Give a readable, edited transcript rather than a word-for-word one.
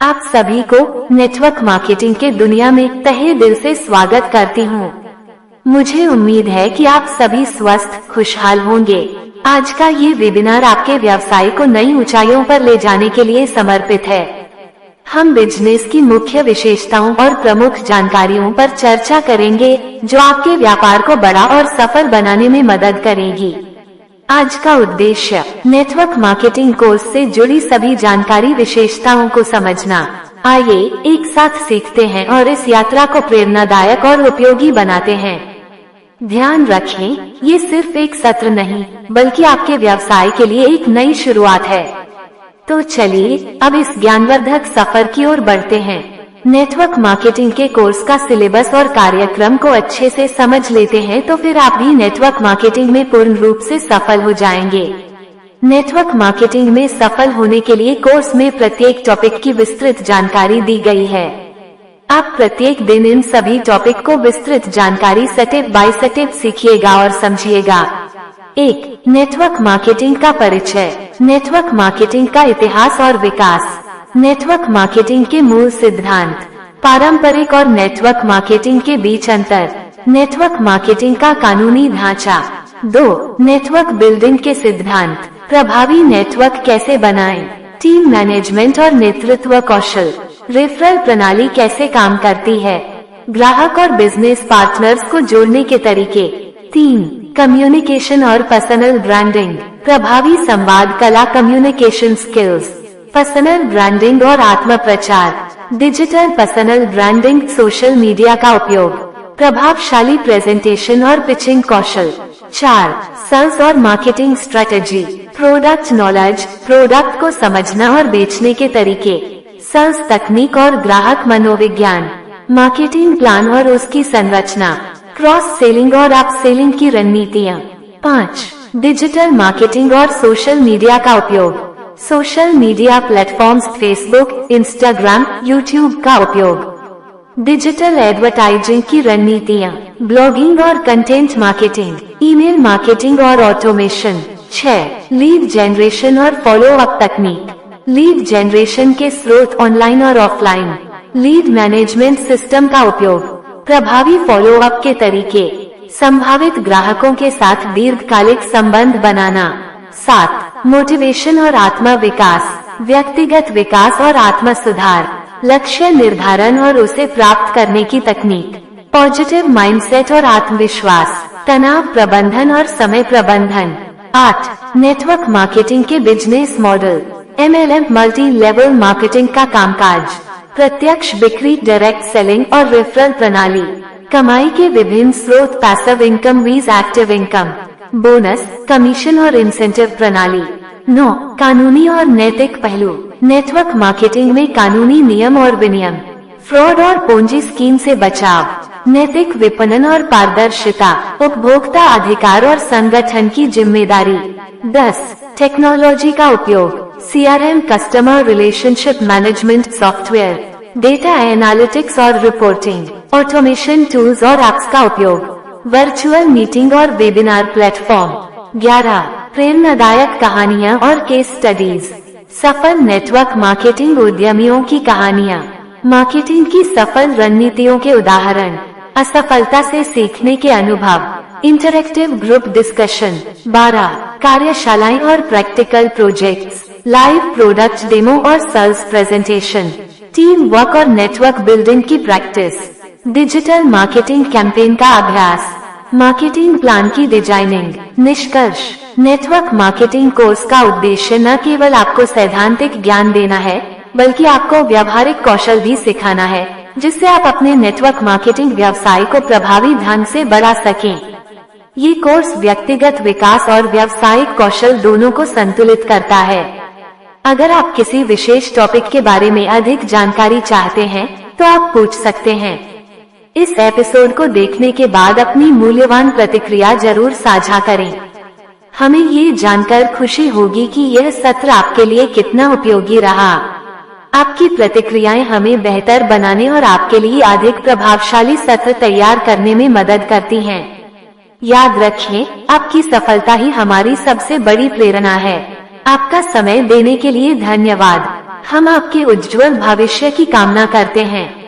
आप सभी को नेटवर्क मार्केटिंग के दुनिया में तहे दिल से स्वागत करती हूँ। मुझे उम्मीद है कि आप सभी स्वस्थ खुशहाल होंगे। आज का ये वेबिनार आपके व्यवसाय को नई ऊंचाइयों पर ले जाने के लिए समर्पित है। हम बिजनेस की मुख्य विशेषताओं और प्रमुख जानकारियों पर चर्चा करेंगे जो आपके व्यापार को बड़ा और सफल बनाने में मदद करेगी। आज का उद्देश्य नेटवर्क मार्केटिंग कोर्स से जुड़ी सभी जानकारी विशेषताओं को समझना। आइए एक साथ सीखते हैं और इस यात्रा को प्रेरणादायक और उपयोगी बनाते हैं। ध्यान रखें, ये सिर्फ एक सत्र नहीं बल्कि आपके व्यवसाय के लिए एक नई शुरुआत है। तो चलिए अब इस ज्ञानवर्धक सफर की ओर बढ़ते हैं। नेटवर्क मार्केटिंग के कोर्स का सिलेबस और कार्यक्रम को अच्छे से समझ लेते हैं तो फिर आप भी नेटवर्क मार्केटिंग में पूर्ण रूप से सफल हो जाएंगे। नेटवर्क मार्केटिंग में सफल होने के लिए कोर्स में प्रत्येक टॉपिक की विस्तृत जानकारी दी गई है। आप प्रत्येक दिन इन सभी टॉपिक को विस्तृत जानकारी स्टेप बाय स्टेप सीखिएगा और समझिएगा। 1. नेटवर्क मार्केटिंग का परिचय। नेटवर्क मार्केटिंग का इतिहास और विकास। नेटवर्क मार्केटिंग के मूल सिद्धांत। पारंपरिक और नेटवर्क मार्केटिंग के बीच अंतर। नेटवर्क मार्केटिंग का कानूनी ढांचा। 2. नेटवर्क बिल्डिंग के सिद्धांत। प्रभावी नेटवर्क कैसे बनाएं? टीम मैनेजमेंट और नेतृत्व कौशल। रेफरल प्रणाली कैसे काम करती है? ग्राहक और बिजनेस पार्टनर्स को जोड़ने के तरीके। 3. कम्युनिकेशन और पर्सनल ब्रांडिंग। प्रभावी संवाद कला कम्युनिकेशन स्किल्स। पर्सनल ब्रांडिंग और आत्म प्रचार। Digital personal branding social media का उपयोग। प्रभावशाली प्रेजेंटेशन और पिचिंग कौशल। 4. सेल्स और marketing strategy. Product knowledge product को समझना और बेचने के तरीके। सेल्स तकनीक और ग्राहक मनोविज्ञान। मार्केटिंग प्लान और उसकी संरचना। क्रॉस सेलिंग और अप सेलिंग की रणनीतियाँ। 5. डिजिटल मार्केटिंग और सोशल मीडिया का उपयोग। Social media platforms Facebook, Instagram, YouTube का उपयोग। डिजिटल एडवर्टाइजिंग की रणनीतियाँ। ब्लॉगिंग और कंटेंट मार्केटिंग। ईमेल मार्केटिंग और ऑटोमेशन। 6. लीड जनरेशन और फॉलो अप तकनीक। लीड जनरेशन के स्रोत ऑनलाइन और ऑफलाइन। लीड मैनेजमेंट सिस्टम का उपयोग। प्रभावी फॉलो अप के तरीके। संभावित ग्राहकों के साथ दीर्घकालिक संबंध बनाना। 7. मोटिवेशन और आत्म विकास। व्यक्तिगत विकास और आत्म सुधार। लक्ष्य निर्धारण और उसे प्राप्त करने की तकनीक। पॉजिटिव माइंडसेट और आत्मविश्वास। तनाव प्रबंधन और समय प्रबंधन। 8. नेटवर्क मार्केटिंग के business model. MLM multi level marketing का कामकाज। प्रत्यक्ष बिक्री डायरेक्ट सेलिंग और रेफरल प्रणाली। कमाई के विभिन्न स्रोत पैसिव इनकम वीज एक्टिव इनकम। बोनस कमीशन और इंसेंटिव प्रणाली। 9. कानूनी और नैतिक पहलू। नेटवर्क मार्केटिंग में कानूनी नियम और विनियम। फ्रॉड और पोंजी स्कीम से बचाव। नैतिक विपणन और पारदर्शिता। उपभोक्ता अधिकार और संगठन की जिम्मेदारी। 10. टेक्नोलॉजी का उपयोग। CRM customer relationship management software. Data analytics और रिपोर्टिंग। ऑटोमेशन टूल्स और एप्स का उपयोग। वर्चुअल मीटिंग और वेबिनार प्लेटफॉर्म। 11. प्रेरणादायक कहानियाँ और केस स्टडीज। सफल नेटवर्क मार्केटिंग उद्यमियों की कहानियाँ। मार्केटिंग की सफल रणनीतियों के उदाहरण। असफलता से सीखने के अनुभव। Interactive group discussion. 12. कार्यशालाएं और practical projects. Live product demo और सेल्स प्रेजेंटेशन। टीम वर्क और नेटवर्क बिल्डिंग की प्रैक्टिस। डिजिटल मार्केटिंग कैंपेन का अभ्यास। मार्केटिंग प्लान की डिजाइनिंग। निष्कर्ष। नेटवर्क मार्केटिंग कोर्स का उद्देश्य न केवल आपको सैद्धांतिक ज्ञान देना है बल्कि आपको व्यावहारिक कौशल भी सिखाना है जिससे आप अपने नेटवर्क मार्केटिंग व्यवसाय को प्रभावी ढंग से बढ़ा सकें। ये कोर्स व्यक्तिगत विकास और व्यावसायिक कौशल दोनों को संतुलित करता है। अगर आप किसी विशेष टॉपिक के बारे में अधिक जानकारी चाहते हैं तो आप पूछ सकते हैं। इस एपिसोड को देखने के बाद अपनी मूल्यवान प्रतिक्रिया जरूर साझा करें। हमें ये जानकर खुशी होगी कि यह सत्र आपके लिए कितना उपयोगी रहा। आपकी प्रतिक्रियाएं हमें बेहतर बनाने और आपके लिए अधिक प्रभावशाली सत्र तैयार करने में मदद करती हैं। याद रखें, आपकी सफलता ही हमारी सबसे बड़ी प्रेरणा है। आपका समय देने के लिए धन्यवाद। हम आपके उज्जवल भविष्य की कामना करते हैं।